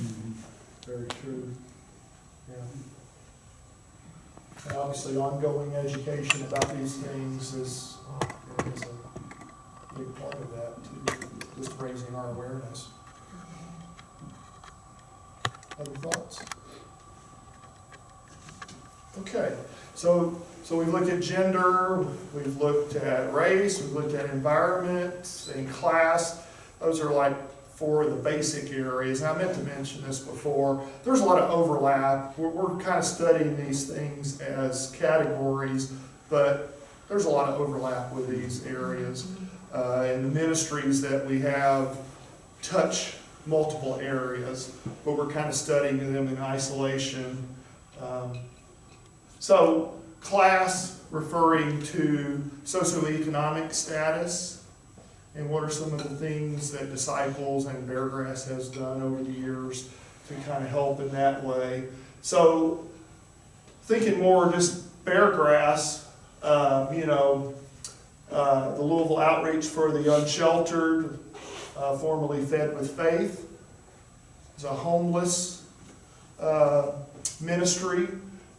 Very true. Yeah. And obviously, ongoing education about these things is is a big part of that too, just raising our awareness. Other thoughts? Okay, so we've looked at gender, we've looked at race, we've looked at environment and class. Those are like four of the basic areas. And I meant to mention this before. There's a lot of overlap. We're kind of studying these things as categories, but there's a lot of overlap with these areas. And the ministries that we have touch multiple areas, but we're kind of studying them in isolation. So class referring to socioeconomic status, and what are some of the things that Disciples and Beargrass has done over the years to kind of help in that way. So thinking more just Beargrass, the Louisville Outreach for the Unsheltered, formerly Fed with Faith, is a homeless ministry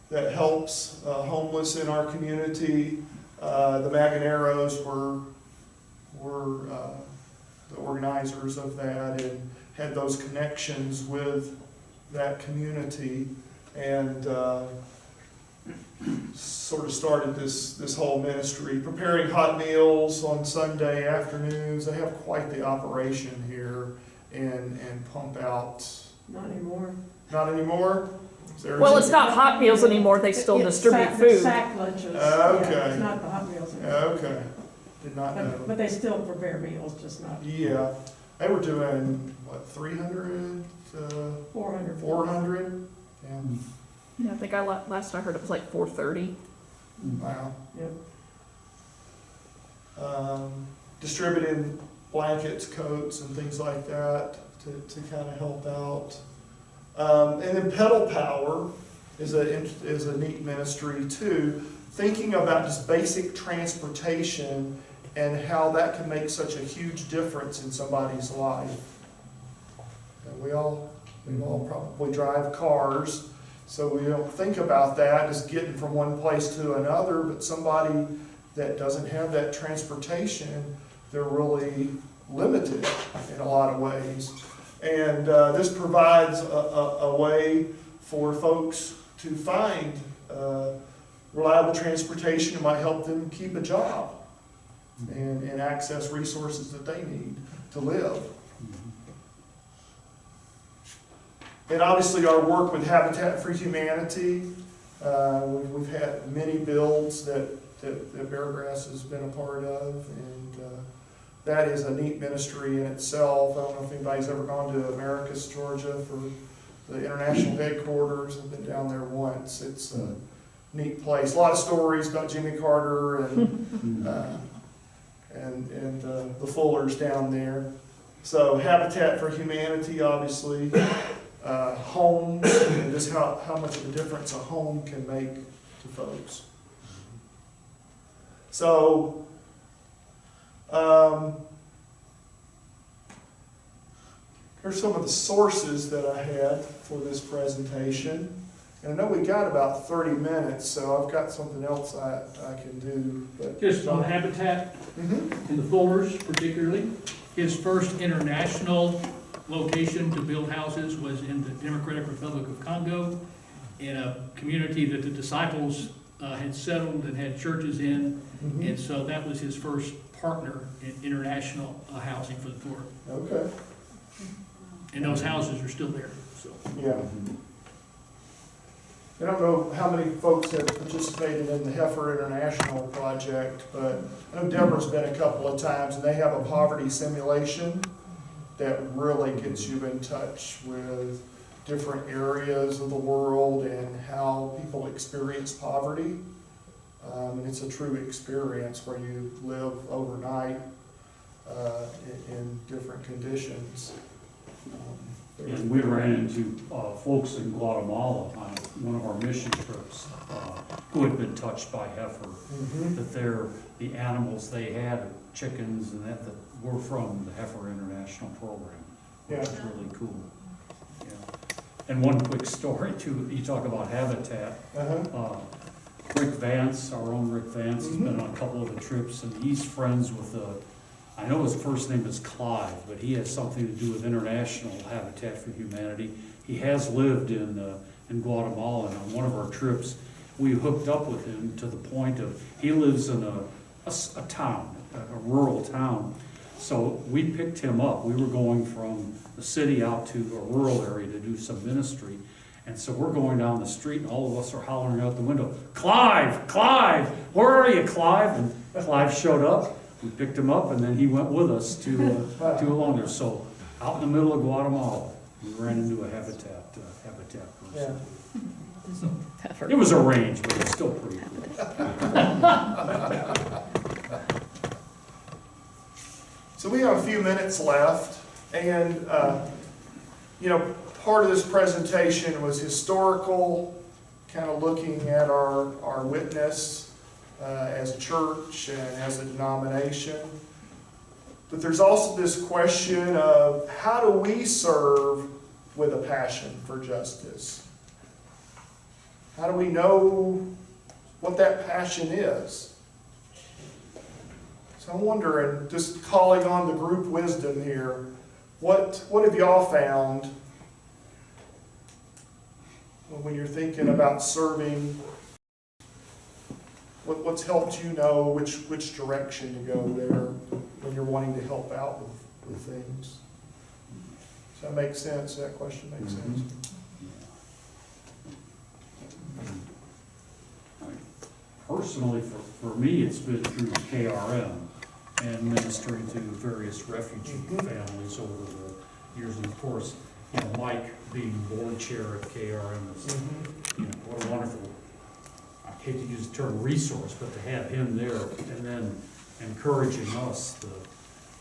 that helps homeless in our community. The Maganeros were the organizers of that and had those connections with that community, and sort of started this whole ministry, preparing hot meals on Sunday afternoons. They have quite the operation here, and pump out. Not anymore. Not anymore? Well, it's not hot meals anymore, they still It's distribute sack- food. Sack lunches. Okay. Yeah, it's not the hot meals anymore. Okay, did not know. But they still prepare meals, just not Yeah, they were doing, what, 300, 400. 400? Yeah, Yeah, I think last I heard it was like 430. wow. Yep. Distributing blankets, coats, and things like that to kind of help out. And then Pedal Power is a neat ministry too, thinking about just basic transportation and how that can make such a huge difference in somebody's life. And we all probably drive cars, so we don't think about that as getting from one place to another, but somebody that doesn't have that transportation, they're really limited in a lot of ways. And this provides a way for folks to find reliable transportation that might help them keep a job and access resources that they need to live. And obviously our work with Habitat for Humanity, we've had many builds that Beargrass has been a part of, and that is a neat ministry in itself. I don't know if anybody's ever gone to Americus, Georgia for the international headquarters. I've been down there once. It's a neat place. A lot of stories about Jimmy Carter and the Fullers down there. So Habitat for Humanity, obviously, homes, and just how much of a difference a home can make to folks. So, here's some of the sources that I had for this presentation. And I know we got about 30 minutes, so I've got something else I can do. But Just on Habitat, and the Fullers particularly, his first international location to build houses was in the Democratic Republic of Congo, in a community that the Disciples had settled and had churches in. And so that was his first partner in international housing for the poor. Okay. And those houses are still there, so. Yeah. I don't know how many folks have participated in the Heifer International project, but I know Deborah's been a couple of times, and they have a poverty simulation that really gets you in touch with different areas of the world and how people experience poverty. And it's a true experience where you live overnight in different conditions. And we ran into folks in Guatemala on one of our mission trips who had been touched by heifer. That the animals they had, chickens and that were from the Heifer International program, which is really cool. Yeah. And one quick story too, you talk about habitat. Rick Vance, our own Rick Vance, has been on a couple of the trips, and he's friends with, I know his first name is Clive, but he has something to do with International Habitat for Humanity. He has lived in Guatemala, and on one of our trips, we hooked up with him to the point of, he lives in a town, a rural town. So we picked him up. We were going from the city out to a rural area to do some ministry. And so we're going down the street, and all of us are hollering out the window, "Clive, Clive, where are you, Clive?" And Clive showed up. We picked him up, and then he went with us to along there. So out in the middle of Guatemala, we ran into a habitat person. So it was arranged, but it's still pretty cool. So we have a few minutes left, and part of this presentation was historical, kind of looking at our witness as a church and as a denomination. But there's also this question of how do we serve with a passion for justice? How do we know what that passion is? So I'm wondering, just calling on the group wisdom here, what have y'all found when you're thinking about serving? What's helped you know which direction to go there when you're wanting to help out with things? Does that make sense? That question makes sense? Personally, for me, it's been through KRM and ministering to various refugee families over the years. And of course, Mike being board chair at KRM is, what a wonderful, I hate to use the term resource, but to have him there and then encouraging us,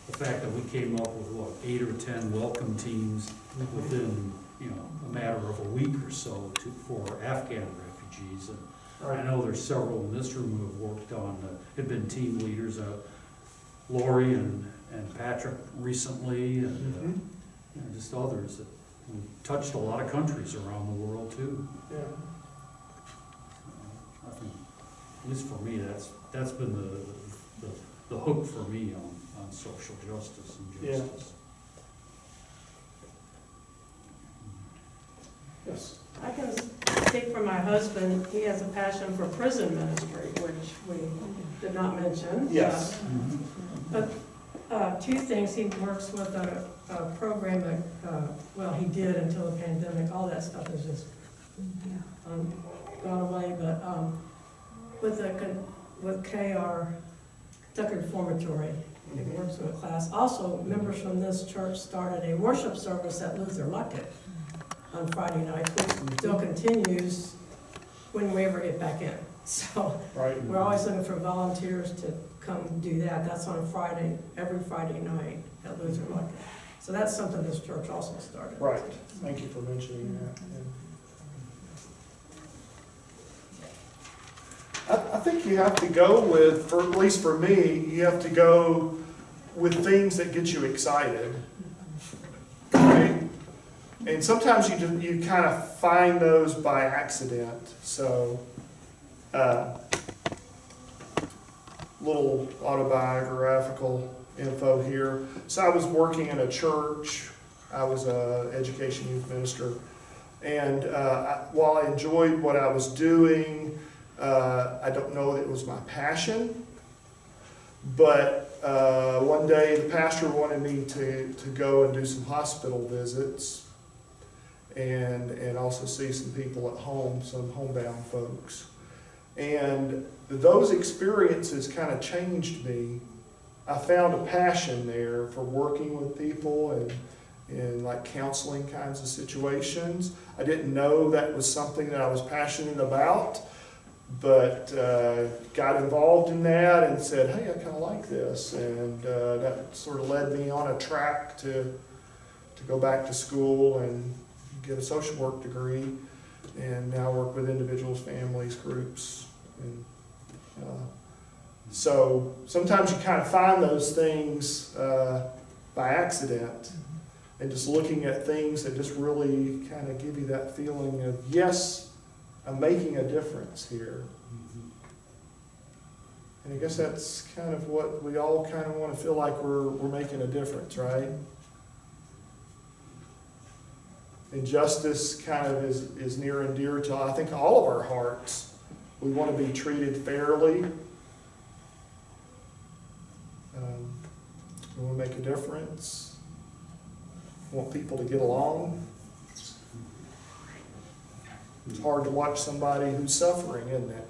the fact that we came up with 8 or 10 welcome teams within a matter of a week or so for Afghan refugees. And I know there's several in this room who have worked on, have been team leaders, Lori and Patrick recently, and just others that touched a lot of countries around the world too. Yeah. I think, at least for me, that's been the hook for me on social justice and justice. Yes. I can speak for my husband. He has a passion for prison ministry, which we did not mention. Yes. But two things, he works with a program that, he did until the pandemic. All that stuff is just gone away. But with KR, Kentucky Reformatory, he works with a class. Also, members from this church started a worship service at Luther Luckett on Friday nights, which still continues when we ever get back in. So we're always looking for volunteers to come do that. That's on Friday, every Friday night at Luther Luckett. So that's something this church also started. Right. Thank you for mentioning that. I think you have to go with, at least for me, you have to go with things that get you excited. Right? And sometimes you kind of find those by accident. So, little autobiographical info here. So I was working in a church. I was an education youth minister. And while I enjoyed what I was doing, I don't know that it was my passion. But one day the pastor wanted me to go and do some hospital visits. And also see some people at home, some homebound folks. And those experiences kind of changed me. I found a passion there for working with people and in like counseling kinds of situations. I didn't know that was something that I was passionate about, but got involved in that and said, hey, I kind of like this. And that sort of led me on a track to go back to school and get a social work degree, and now work with individuals, families, groups. And so sometimes you kind of find those things by accident, and just looking at things that just really kind of give you that feeling of, yes, I'm making a difference here. And I guess that's kind of what we all kind of want to feel like we're making a difference, right? And justice kind of is near and dear to, I think, all of our hearts. We want to be treated fairly. We want to make a difference. We want people to get along. It's hard to watch somebody who's suffering, isn't it?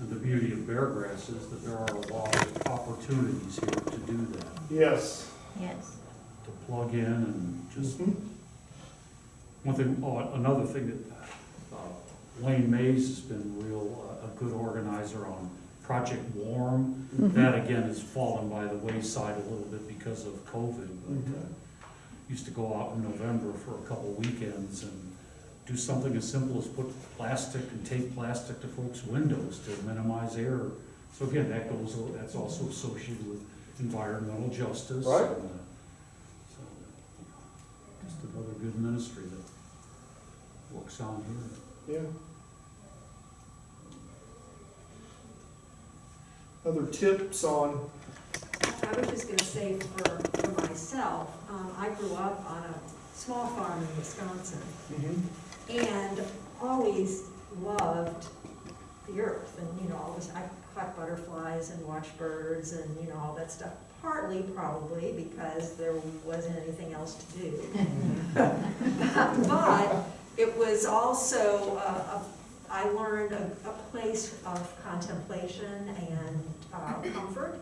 And the beauty of Beargrass is that there are a lot of opportunities here to do that, Yes. Yes. to plug in and just, Mhm. one thing, another thing that Wayne Mays has been a good organizer on Project Warm. That again has fallen by the wayside a little bit because of COVID, but used to go out in November for a couple weekends and do something as simple as put plastic and tape plastic to folks' windows to minimize air. So again, that's also associated with environmental justice. Right. And, so just another good ministry that works on here. Yeah. Other tips on, I was just gonna say for myself, I grew up on a small farm in Wisconsin and always loved the earth and, always, I caught butterflies and watched birds and, all that stuff. Partly probably because there wasn't anything else to do. But it was also, I learned a place of contemplation and comfort.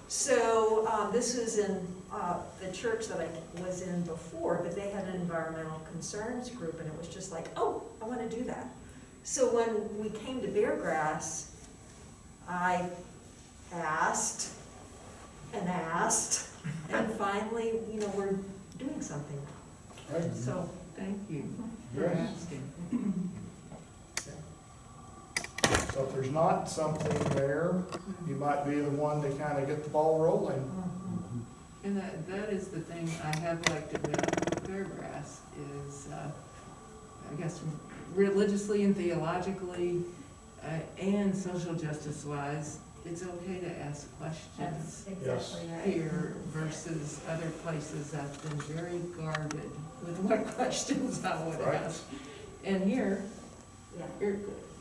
So this was in the church that I was in before, but they had an environmental concerns group, and it was just like, oh, I want to do that. So when we came to Beargrass, I asked, and finally, we're doing something now. right? So, Thank you for Yeah. asking. So if there's not something there, you might be the one to kind of get the ball rolling. And that is the thing I have liked about Beargrass is, I guess, religiously and theologically, and social justice wise, it's okay to ask questions. exactly right. Here versus other places I've been very guarded with what questions I would Right. ask. And here,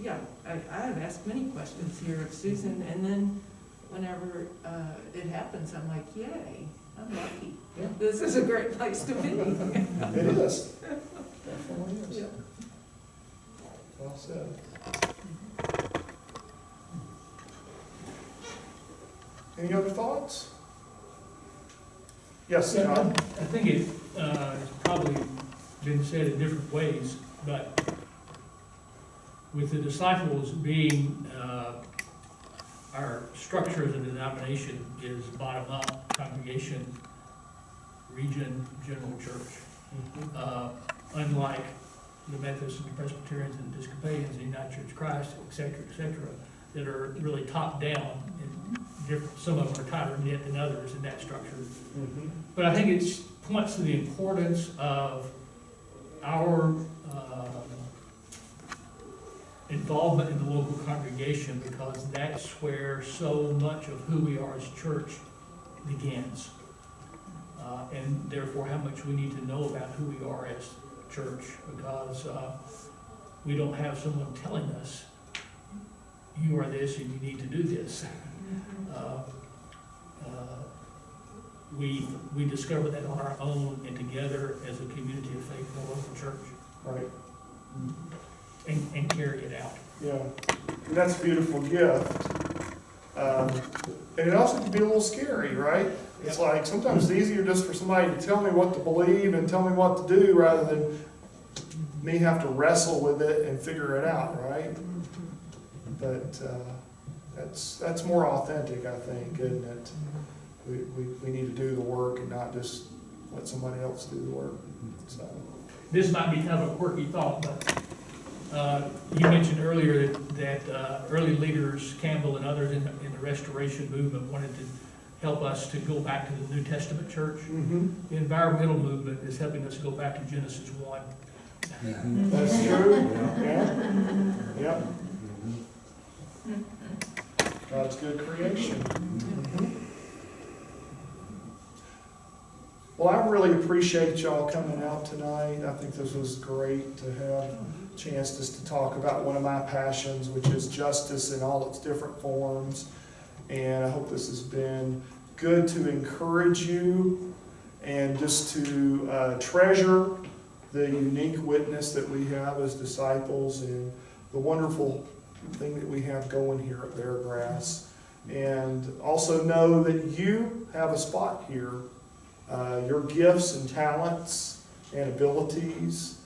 Yeah. I have asked many questions here of Susan, and then whenever it happens, I'm like, yay, I'm lucky. Yeah. This is a great place to be. It is. Definitely is. Yeah. Well said. Any other thoughts? Yes, I John? think it's probably been said in different ways, but with the disciples being, our structure as a denomination is bottom-up, congregation, region, general church. Unlike the Methodists and the Presbyterians and the Episcopalians and the United Church of Christ, et cetera, that are really top-down, and some of them are tighter knit than others in that structure. But I think it points to the importance of our involvement in the local congregation, because that's where so much of who we are as a church begins. And therefore how much we need to know about who we are as a church, because we don't have someone telling us, you are this and you need to do this. We discover that on our own and together as a community of faith in the local church, Right. and carry it out. Yeah. And that's a beautiful gift. And it also can be a little scary, right? It's like sometimes it's easier just for somebody to tell me what to believe and tell me what to do rather than me have to wrestle with it and figure it out, right? But that's more authentic, I think, isn't it? We need to do the work and not just let somebody else do the work. So. This might be kind of a quirky thought, but you mentioned earlier that early leaders, Campbell and others in the Restoration movement, wanted to help us to go back to the New Testament church. The environmental movement is helping us go back to Genesis 1. That's true, yeah, yep. God's good creation. Well, I really appreciate y'all coming out tonight. I think this was great to have a chance just to talk about one of my passions, which is justice in all its different forms. And I hope this has been good to encourage you and just to treasure the unique witness that we have as disciples and the wonderful thing that we have going here at Beargrass. And also know that you have a spot here. Your gifts and talents and abilities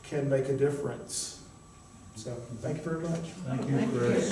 can make a difference. So, thank you very much. Thank you, Chris.